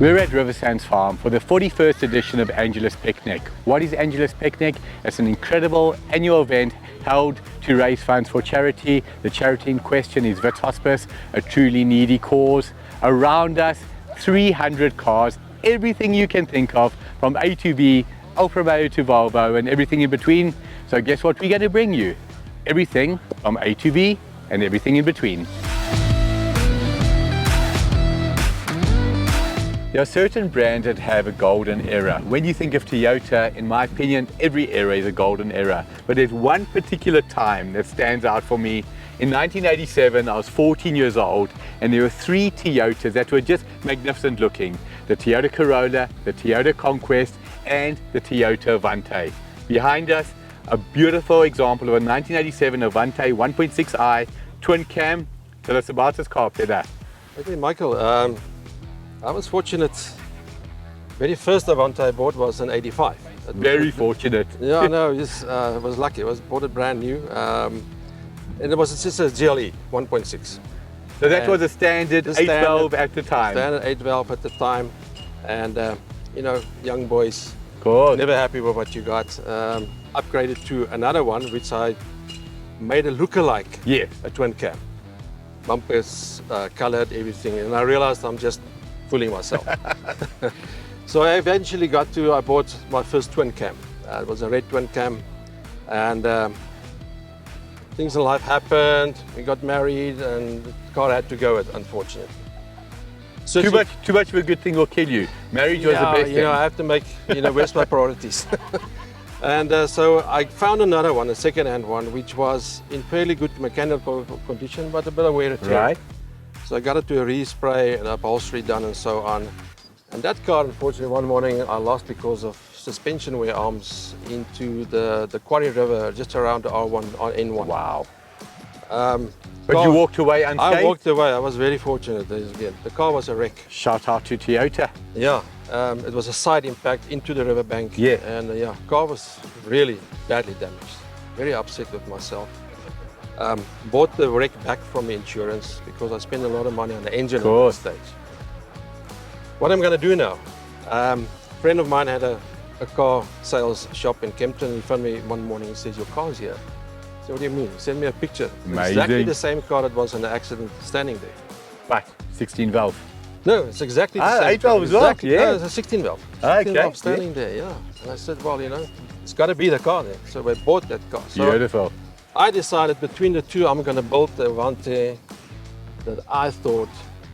We're at Riversands Farm for the 41st edition of Angelus Picnic. What is Angelus Picnic? It's an incredible annual event held to raise funds for charity. The charity in question is Wits Hospice, a truly needy cause. Around us, 300 cars, everything you can think of, from A to B, Alfa Romeo to Volvo, and everything in between. So guess what we're going to bring you? Everything from A to B and everything in between. There are certain brands that have a golden era. When you think of Toyota, in my opinion, every era is a golden era. But there's one particular time that stands out for me. In 1987, I was 14 years old, and there were three Toyotas that were just magnificent looking. The Toyota Corolla, the Toyota Conquest, and the Toyota Avante. Behind us, a beautiful example of a 1987 Avante 1.6i twin cam. Tell us about this car, Peter. Okay, Michael. I was fortunate. Very first Avante I bought was an 85. Very fortunate. Yeah, no, yes, I was lucky. I bought it brand new. And it was just a GLE 1.6. So that was a standard 8 valve at the time. Standard 8 valve at the time. And, you know, young boys, Good. never happy with what you got. Upgraded to another one, which I made a look-alike. Yes. A twin cam. Bumpers, colored, everything. And I realized I'm just fooling myself. So I eventually I bought my first twin cam. It was a red twin cam, and things in life happened. We got married, and the car had to go, unfortunately. So Too much of a good thing will kill you. Marriage was the best thing. I have to make, where's my priorities? And so I found another one, a second-hand one, which was in fairly good mechanical condition, but a bit of wear and tear. Right. So I got it to a respray and upholstery done and so on. And that car, unfortunately, one morning I lost because of suspension wear arms into the Quarry River, just around the N1. Wow. But you walked away unscathed? I walked away. I was very fortunate again. The car was a wreck. Shout out to Toyota. Yeah. It was a side impact into the riverbank. Yeah. And car was really badly damaged. Very upset with myself. Bought the wreck back from the insurance because I spent a lot of money on the engine at that stage. What I'm going to do now, a friend of mine had a car sales shop in Kempton. He phoned me one morning and says, your car's here. I said, what do you mean? Send me a picture. Amazing. Exactly the same car that was in the accident standing there. Right, 16 valve. No, it's exactly the same. 8 valve as well? Exactly. Yeah. No, it's a 16 valve. 16 valve standing there, yeah. And I said, well, it's got to be the car there. So we bought that car. So beautiful. I decided between the two, I'm going to build the Avante that I thought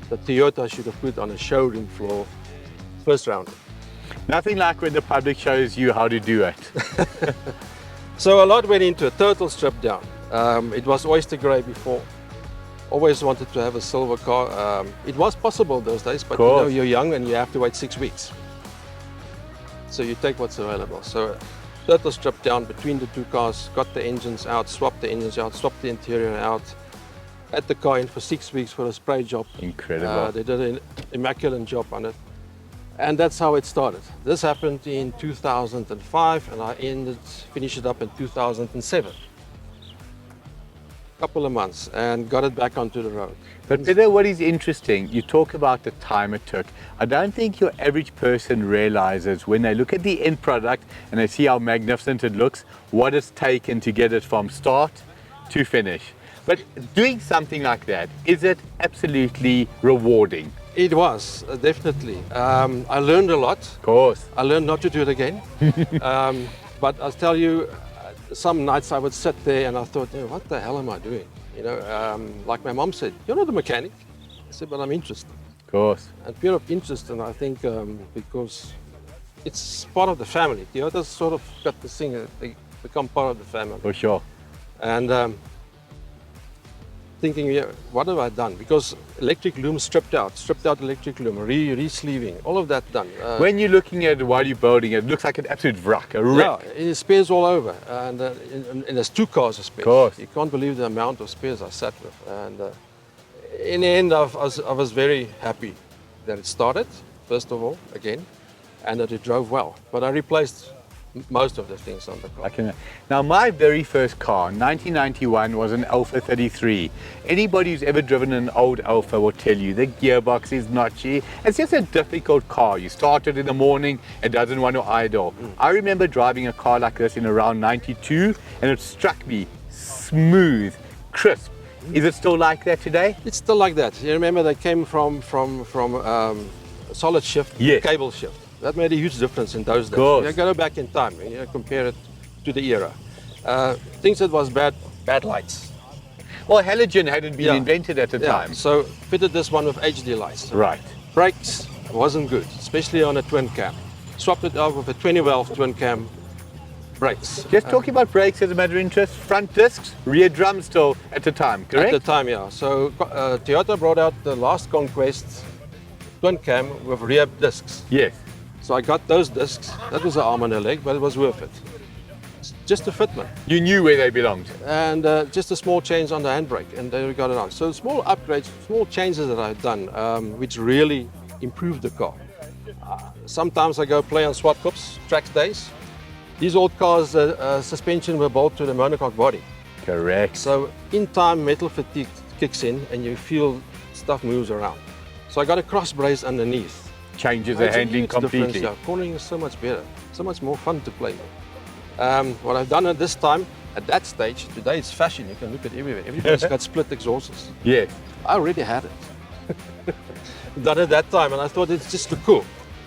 the Toyota should have put on a showroom floor first round. Nothing like when the public shows you how to do it. So a lot went into a total strip down. It was oyster grey before. Always wanted to have a silver car. It was possible those days, but you're young and you have to wait 6 weeks. So you take what's available. So total strip down between the two cars, got the engines out, swapped the engines out, swapped the interior out, had the car in for 6 weeks for a spray job. Incredible. They did an immaculate job on it. And that's how it started. This happened in 2005 and I finished it up in 2007. Couple of months and got it back onto the road. But Peter, what is interesting, you talk about the time it took. I don't think your average person realizes when they look at the end product and they see how magnificent it looks, what it's taken to get it from start to finish. But doing something like that, is it absolutely rewarding? It was, definitely. I learned a lot. Of course. I learned not to do it again. But I'll tell you, some nights I would sit there and I thought, what the hell am I doing? Like my mom said, you're not a mechanic. I said, but I'm interested. Of course. And pure of interest, and I think because it's part of the family. Toyota's sort of got this thing, they become part of the family. For sure. And thinking, what have I done? Because electric loom stripped out electric loom, re-sleeving, all of that done. When you're looking at it while you're building it, it looks like an absolute wreck, a wreck. Yeah, it spares all over, and there's two cars of spares. Of course. You can't believe the amount of spares I sat with. And in the end, I was very happy that it started, first of all, again, and that it drove well. But I replaced most of the things on the car. Now, my very first car, 1991, was an Alfa 33. Anybody who's ever driven an old Alfa will tell you the gearbox is notchy. It's just a difficult car. You start it in the morning, it doesn't want to idle. I remember driving a car like this in around 92, and it struck me smooth, crisp. Is it still like that today? It's still like that. You remember they came from solid shift, yes, cable shift. That made a huge difference in those days. You go back in time, compare it to the era. Things that was bad lights. Well, halogen hadn't been invented at the time. So fitted this one with HD lights. Right. Brakes wasn't good, especially on a twin cam. Swapped it out with a 20 valve twin cam brakes. Just talking about brakes as a matter of interest, front discs, rear drums still at the time, correct? At the time, yeah. So Toyota brought out the last Conquest twin cam with rear discs. Yes. So I got those discs. That was an arm and a leg, but it was worth it. Just a fitment. You knew where they belonged. And just a small change on the handbrake, and they got it on. So small upgrades, small changes that I've done, which really improved the car. Sometimes I go play on swap cups, track days. These old cars, suspension were bolted to the monocoque body. Correct. So in time, metal fatigue kicks in, and you feel stuff moves around. So I got a cross brace underneath. Changes the handling completely. Yeah. Cornering is so much better, so much more fun to play with. What I've done at this time, at that stage, today it's fashion, you can look at everywhere. Everybody's got split exhausts. Yes. I already had it. Done it that time, and I thought it's just too cool.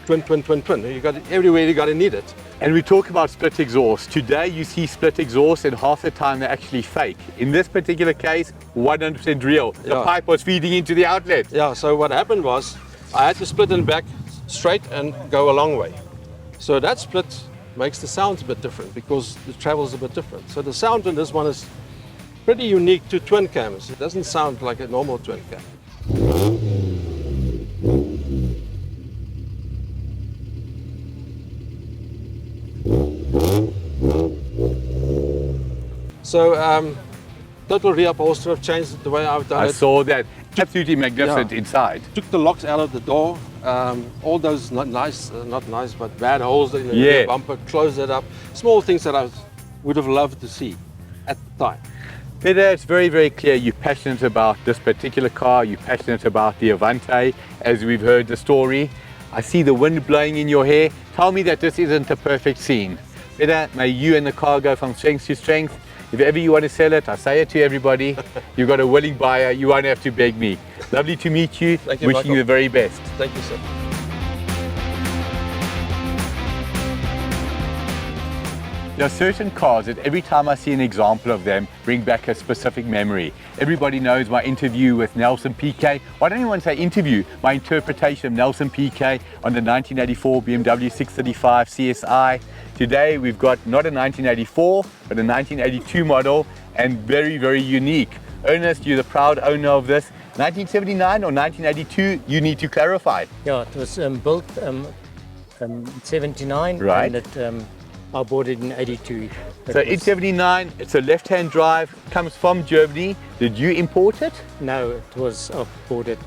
Twin. You got it everywhere, you got to need it. And we talk about split exhaust. Today you see split exhaust, and half the time they're actually fake. In this particular case, 100% real. The pipe was feeding into the outlet. Yeah, so what happened was, I had to split it back straight and go a long way. So that split makes the sound a bit different because the travel's a bit different. So the sound in this one is pretty unique to twin cams. It doesn't sound like a normal twin cam. So total rear upholstery, I've changed the way I've done it. I saw that. Absolutely magnificent inside. Took the locks out of the door. All those not nice, but bad holes in the rear bumper, closed it up. Small things that I would have loved to see at the time. Peter, it's very, very clear you're passionate about this particular car. You're passionate about the Avante, as we've heard the story. I see the wind blowing in your hair. Tell me that this isn't a perfect scene. Peter, may you and the car go from strength to strength. If ever you want to sell it, I say it to everybody. You've got a willing buyer. You won't have to beg me. Lovely to meet you. Thank you, wishing Michael. you the very best. Thank you, sir. There are certain cars that every time I see an example of them bring back a specific memory. Everybody knows my interview with Nelson PK. Why don't you want to say interview? My interpretation of Nelson PK on the 1984 BMW 635 CSI. Today we've got not a 1984 but a 1982 model, and very, very unique. Ernest, you're the proud owner of this. 1979 or 1982, you need to clarify. Yeah, it was built 79, right. And I bought it in 82. So in 79, it's a left-hand drive, comes from Germany. Did you import it? No, it was I bought it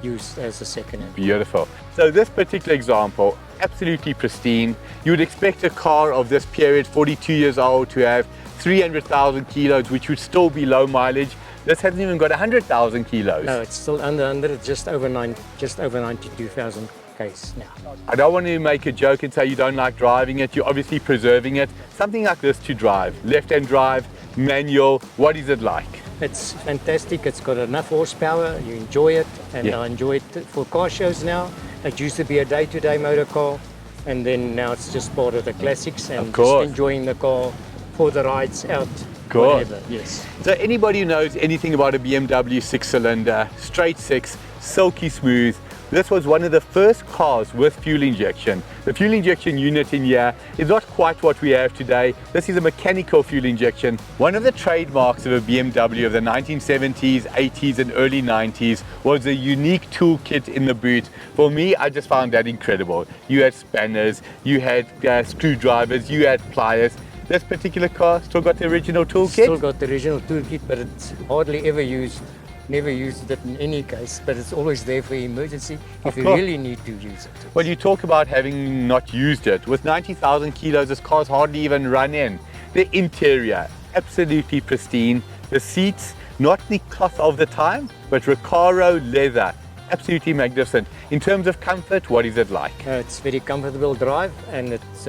used as a second-hand. Beautiful. So this particular example, absolutely pristine. You would expect a car of this period, 42 years old, to have 300,000 kilos, which would still be low mileage. This hasn't even got 100,000 kilos. No, it's still under just over 92,000 case now. I don't want to make a joke and say you don't like driving it. You're obviously preserving it. Something like this to drive, left-hand drive, manual. What is it like? It's fantastic. It's got enough horsepower. You enjoy it, and I enjoy it for car shows now. It used to be a day-to-day motor car, and then now it's just part of the classics and just enjoying the car for the rides out. Whatever. Yes. So anybody who knows anything about a BMW 6-cylinder, straight six, silky smooth, this was one of the first cars with fuel injection. The fuel injection unit in here is not quite what we have today. This is a mechanical fuel injection. One of the trademarks of a BMW of the 1970s, 80s and early 90s was a unique toolkit in the boot. For me, I just found that incredible. You had spanners, you had screwdrivers, you had pliers. This particular car still got the original toolkit? Still got the original toolkit, but it's hardly ever used never used it in any case, but it's always there for emergency if you really need to use it. Well, you talk about having not used it. With 90,000 kilos, this car's hardly even run in. The interior, absolutely pristine. The seats, not the cloth of the time, but Recaro leather. Absolutely magnificent. In terms of comfort, what is it like? It's very comfortable drive, and it's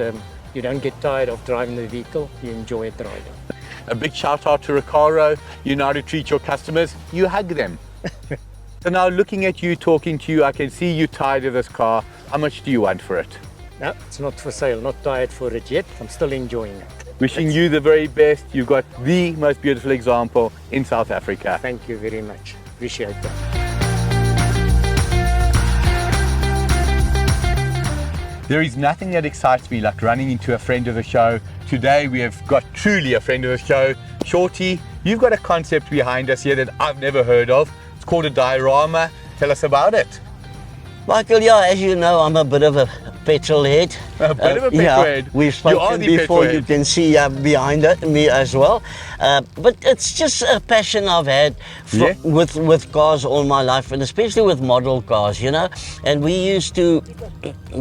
you don't get tired of driving the vehicle. You enjoy it driving. A big shout out to Recaro. You know how to treat your customers. You hug them. So now looking at you, talking to you, I can see you tired of this car. How much do you want for it? No, it's not for sale. Not tired for it yet. I'm still enjoying it. Wishing you the very best. You've got the most beautiful example in South Africa. Thank you very much. Appreciate that. There is nothing that excites me like running into a friend of the show. Today we have got truly a friend of the show. Shorty, you've got a concept behind us here that I've never heard of. It's called a diorama. Tell us about it. Michael, yeah, as you know, I'm a bit of a petrol head. A bit of a petrol head. We've spoken before, you can see behind me as well. But it's just a passion I've had with cars all my life, and especially with model cars, you know. And we used to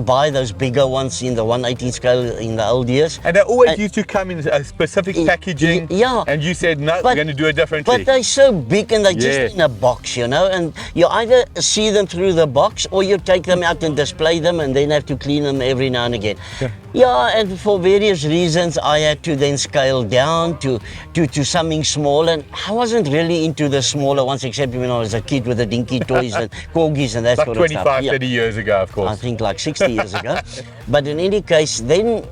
buy those bigger ones in the 118 scale in the old years. And they always used to come in a specific packaging. Yeah. And you said, no, we're going to do it differently. But they're so big and they're just in a box, you know. And you either see them through the box or you take them out and display them and then have to clean them every now and again. Yeah, and for various reasons I had to then scale down to something small, and I wasn't really into the smaller ones except when I was a kid with the dinky toys and corgis and that like sort of stuff. 25, 30 years ago, of course. I think like 60 years ago. But in any case, then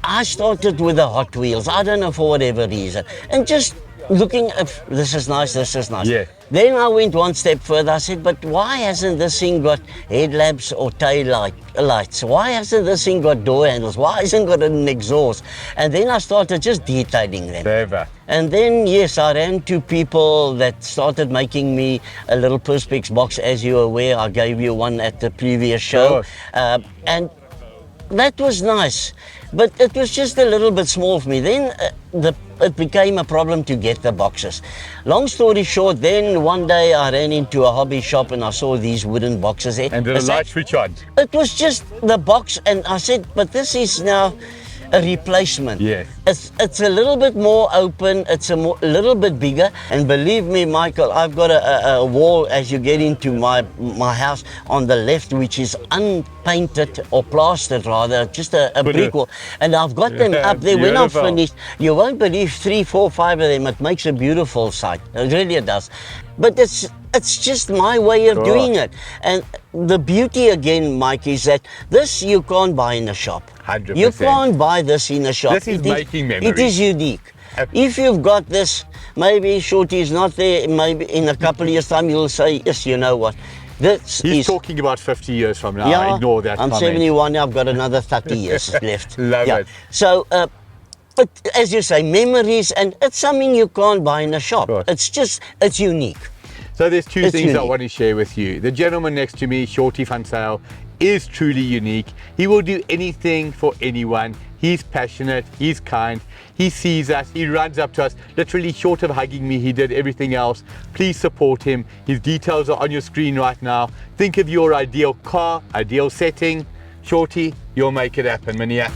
I started with the Hot Wheels. I don't know, for whatever reason. And just looking at, this is nice, this is nice. Yeah. Then I went one step further. I said, but why hasn't this thing got headlamps or tail lights? Why hasn't this thing got door handles? Why hasn't it got an exhaust? And then I started just detailing them. Clever. And then, yes, I ran to people that started making me a little Perspex box. As you're aware, I gave you one at the previous show. And that was nice, but it was just a little bit small for me. Then it became a problem to get the boxes. Long story short, then one day I ran into a hobby shop and I saw these wooden boxes there. And the light switch on. It was just the box, and I said, but this is now a replacement. Yes. It's a little bit more open, it's a little bit bigger, and believe me, Michael, I've got a wall as you get into my house on the left, which is unpainted or plastered rather, just a brick wall, and I've got them up there. When I'm finished, you won't believe 3, 4, 5 of them. It makes a beautiful sight, it really does. But it's just my way of doing it. And the beauty again, Mike, is that this you can't buy in a shop. 100%. You can't buy this in a shop. This is making memories. It is unique. If you've got this, maybe Shorty is not there, maybe in a couple of years' time you'll say, yes, you know what, He's talking about 50 years from now. Yeah, ignore that I'm comment. 71 now, I've got another 30 years left. Love it. So, but as you say, memories, and it's something you can't buy in a shop. It's unique. So there's two things I want to share with you. The gentleman next to me, Shorty van Zyl, is truly unique. He will do anything for anyone. He's passionate, he's kind, he sees us, he runs up to us. Literally, short of hugging me, he did everything else. Please support him. His details are on your screen right now. Think of your ideal car, ideal setting. Shorty, you'll make it happen, Mania.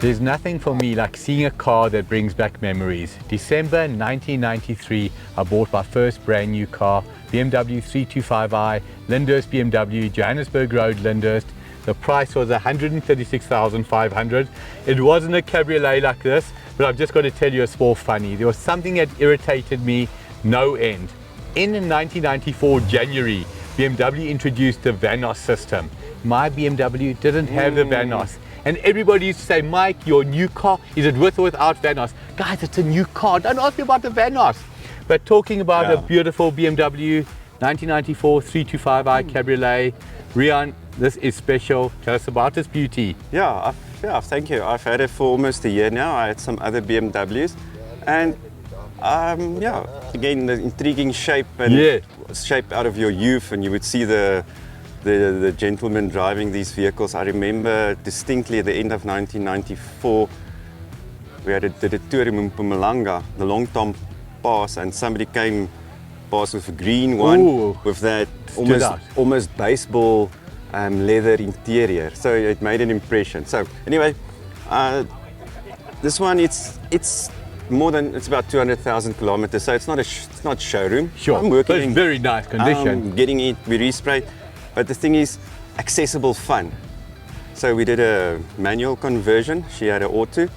There's nothing for me like seeing a car that brings back memories. December 1993, I bought my first brand new car, BMW 325i, Lyndhurst BMW, Johannesburg Road, Lyndhurst. The price was 136,500. It wasn't a cabriolet like this, but I've just got to tell you a small funny. There was something that irritated me no end. In 1994 January, BMW introduced the VANOS system. My BMW didn't have the VANOS. And everybody used to say, Mike, your new car, is it with or without VANOS? Guys, it's a new car. Don't ask me about the VANOS. But talking about a beautiful BMW 1994 325i Cabriolet, Rian, this is special. Tell us about this beauty. Yeah, thank you. I've had it for almost a year now. I had some other BMWs. And again, the intriguing shape and shape out of your youth, and you would see the gentlemen driving these vehicles. I remember distinctly at the end of 1994 did a tour in Mpumalanga, the Long Tom Pass, and somebody came past with a green one. Ooh, with that out. almost baseball leather interior. So it made an impression. So anyway, this one it's about 200,000 kilometers. So it's not showroom. Sure, I'm but it's very nice condition. Getting it, we resprayed. But the thing is, accessible fun. So we did a manual conversion. She had an auto.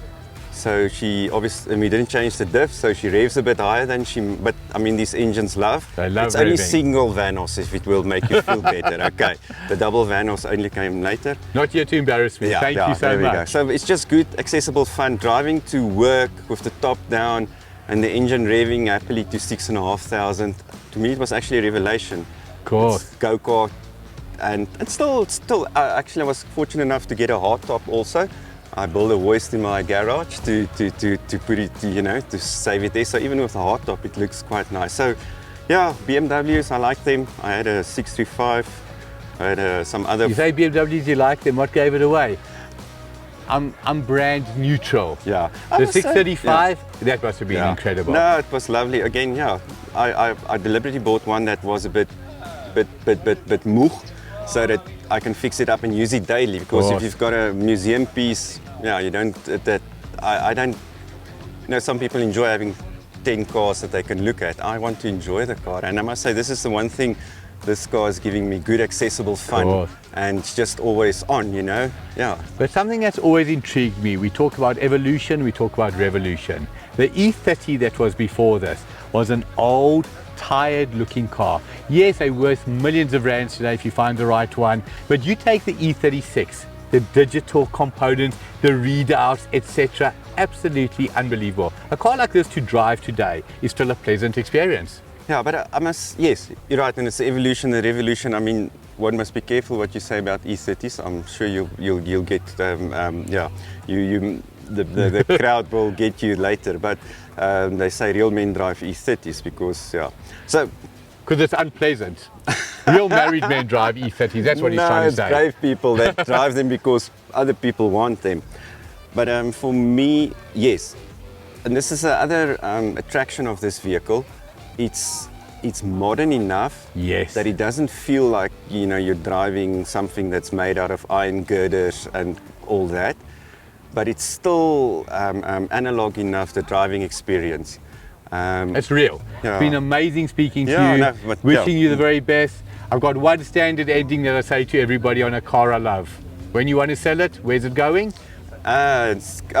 So she obviously, and we didn't change the diff, so she revs a bit higher than but I mean, these engines love. They love It's only revving. single Vanos if it will make you feel better. Okay, the double Vanos only came later. Not here to embarrass me. Thank you so there we go. much. So it's just good, accessible fun, driving to work with the top down and the engine revving happily to 6,500. To me, it was actually a revelation. Of course. Go-kart, and it's still. Actually, I was fortunate enough to get a hard top also. I built a hoist in my garage to put it, to save it there. So even with the hard top, it looks quite nice. So yeah, BMWs, I like them. I had a 635. I had some other. You say BMWs, you like them. What gave it away? I'm brand neutral. Yeah. The 635, that must have been incredible. No, it was lovely. Again, yeah. I deliberately bought one that was a bit moog, so that I can fix it up and use it daily. Because if you've got a museum piece, you don't. I don't. Some people enjoy having 10 cars that they can look at. I want to enjoy the car, and I must say this is the one thing. This car is giving me good, accessible fun, and it's just always on, Yeah. But something that's always intrigued me, we talk about evolution, we talk about revolution. The E30 that was before this was an old, tired looking car. Yes, they're worth millions of rands today if you find the right one, but you take the E36, the digital components, the readouts, etc. Absolutely unbelievable. A car like this to drive today is still a pleasant experience. Yeah, but yes, you're right, and it's the evolution, the revolution. I mean, one must be careful what you say about E30s. I'm sure you'll get, the crowd will get you later. But they say real men drive E30s because, so. Because it's unpleasant. Real married men drive E30s, that's what he's trying to say. No, it's brave people that drive them because other people want them. But for me, yes. And this is the other attraction of this vehicle. It's modern enough that it doesn't feel like you're driving something that's made out of iron girders and all that, but it's still analog enough, the driving experience. It's real. Yeah. It's been amazing speaking to you, wishing you the very best. I've got one standard ending that I say to everybody on a car I love. When you want to sell it, where's it going? I'll send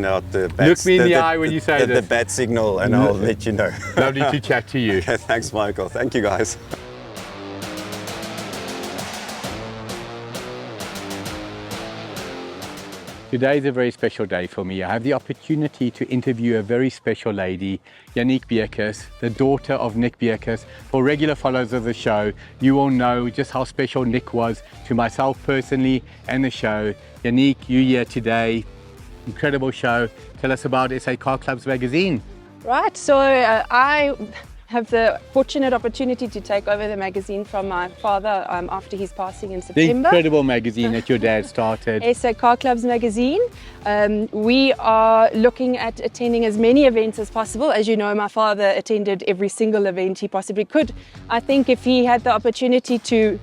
out the bat. Look me in the eye when you say the bat signal, and I'll let you know. Lovely to chat to you. Okay, thanks, Michael. Thank you, guys. Today is a very special day for me. I have the opportunity to interview a very special lady, Yannick Beus, the daughter of Nick Beus. For regular followers of the show, you all know just how special Nick was to myself personally and the show. Yannick, you're here today. Incredible show. Tell us about SA Car Clubs magazine. Right, so I have the fortunate opportunity to take over the magazine from my father after his passing in The September. incredible magazine that your dad started. SA Car Clubs magazine. We are looking at attending as many events as possible. As you know, my father attended every single event he possibly could. I think if he had the opportunity to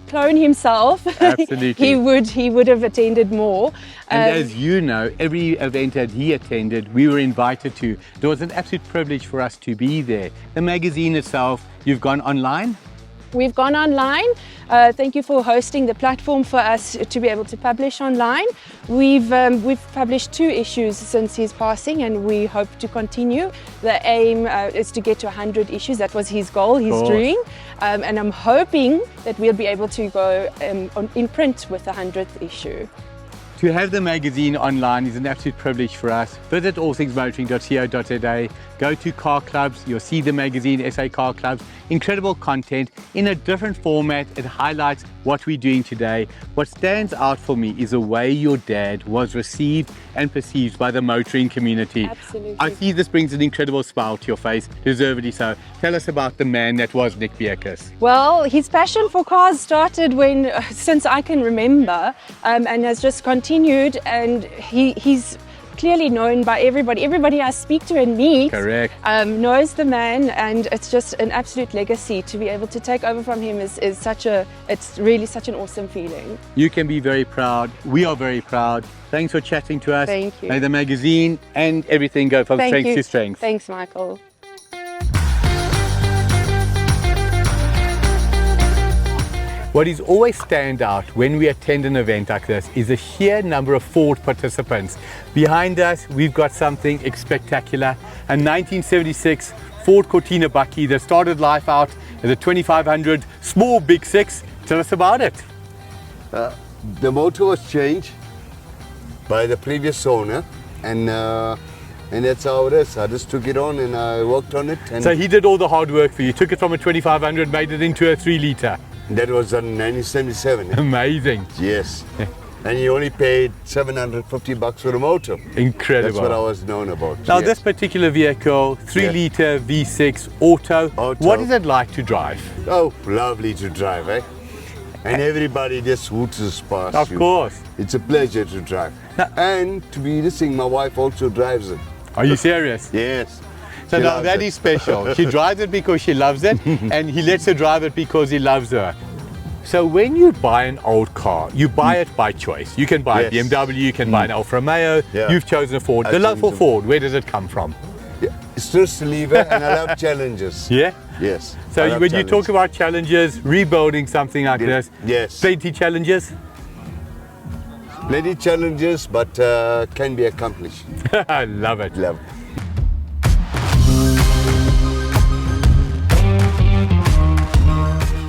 clone himself, Absolutely. he would have attended more. And as you know, every event that he attended, we were invited to. It was an absolute privilege for us to be there. The magazine itself, you've gone online? We've gone online. Thank you for hosting the platform for us to be able to publish online. We've published 2 issues since his passing, and we hope to continue. The aim is to get to 100 issues. That was his goal, his dream. And I'm hoping that we'll be able to go in print with the 100th issue. To have the magazine online is an absolute privilege for us. Visit allthingsmotoring.co.za, go to car clubs, you'll see the magazine, SA Car Clubs, incredible content in a different format. It highlights what we're doing today. What stands out for me is the way your dad was received and perceived by the motoring community. Absolutely. I see this brings an incredible smile to your face, deservedly so. Tell us about the man that was Nick Beus. Well, his passion for cars started since I can remember, and has just continued, and he's clearly known by everybody. Everybody I speak to and meet knows the man, and it's just an absolute legacy. To be able to take over from him it's really such an awesome feeling. You can be very proud. We are very proud. Thanks for chatting to us. Thank you. May the magazine and everything go from strength to strength. Thanks, Michael. What is always stand out when we attend an event like this is the sheer number of Ford participants. Behind us, we've got something spectacular. A 1976 Ford Cortina Bucky that started life out as a 2500 small big six. Tell us about it. The motor was changed by the previous owner, and that's how it is. I just took it on and I worked on it. And so he did all the hard work for you. Took it from a 2500, made it into a 3-litre. That was in 1977. Amazing. Yes. And he only paid $750 for the motor. Incredible. That's what I was known about. Now this particular vehicle, 3-litre V6 auto, what is it like to drive? Oh, lovely to drive, eh? And everybody just hoots past Of course. It's a pleasure to drive. And to be listening, my wife also drives it. Are you serious? Yes. So now that is special. She drives it because she loves it, and he lets her drive it because he loves her. So when you buy an old car, you buy it by choice. You can buy a BMW, you can buy an Alfa Romeo. You've chosen a Ford. The love for Ford, where does it come from? Stress reliever, and I love challenges. Yeah? Yes. So when you talk about challenges, rebuilding something like this, plenty challenges? Plenty challenges, but can be accomplished. I love it. Love.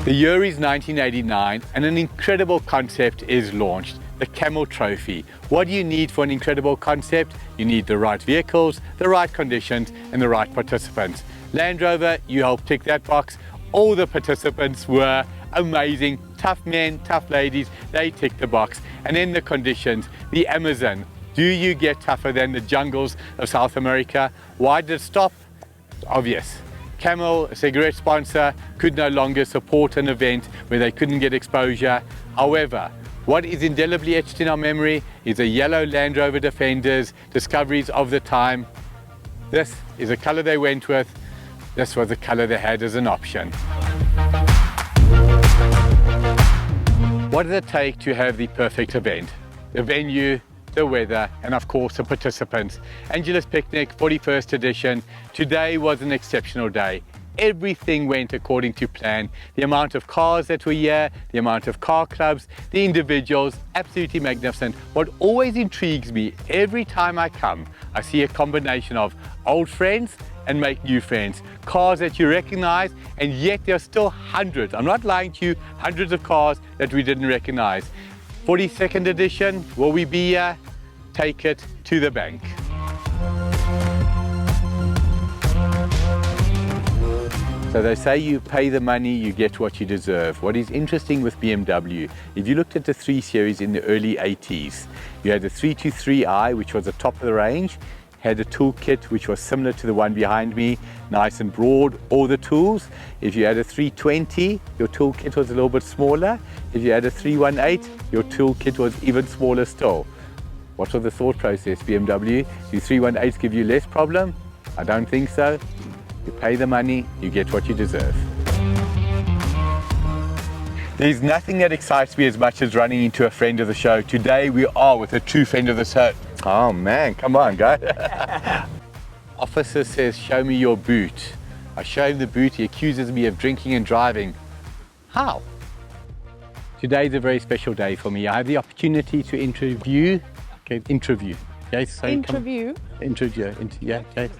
The year is 1989 and an incredible concept is launched, the Camel Trophy. What do you need for an incredible concept? You need the right vehicles, the right conditions and the right participants. Land Rover, you helped tick that box. All the participants were amazing, tough men, tough ladies, they ticked the box. And then the conditions, the Amazon. Do you get tougher than the jungles of South America? Why did it stop? Obvious. Camel, a cigarette sponsor, could no longer support an event where they couldn't get exposure. However, what is indelibly etched in our memory is the yellow Land Rover Defenders, discoveries of the time. This is the color they went with. This was the color they had as an option. What does it take to have the perfect event? The venue, the weather, and of course the participants. Angela's Picnic 41st edition. Today was an exceptional day. Everything went according to plan. The amount of cars that were here, the amount of car clubs, the individuals, absolutely magnificent. What always intrigues me every time I come, I see a combination of old friends and make new friends. Cars that you recognize, and yet there are still hundreds, I'm not lying to you, hundreds of cars that we didn't recognize. 42nd edition, will we be here? Take it to the bank. So they say you pay the money, you get what you deserve. What is interesting with BMW, if you looked at the 3 Series in the early 80s, you had the 323i, which was the top of the range, had a toolkit which was similar to the one behind me, nice and broad, all the tools. If you had a 320, your toolkit was a little bit smaller. If you had a 318, your toolkit was even smaller still. What was the thought process, BMW? Do 318s give you less problem? I don't think so. You pay the money, you get what you deserve. There's nothing that excites me as much as running into a friend of the show. Today we are with a true friend of the show. Oh man, come on guys. Officer says, show me your boot. I show him the boot, he accuses me of drinking and driving. How? Today is a very special day for me. I have the opportunity to interview. Okay, so Interview? Yeah, okay.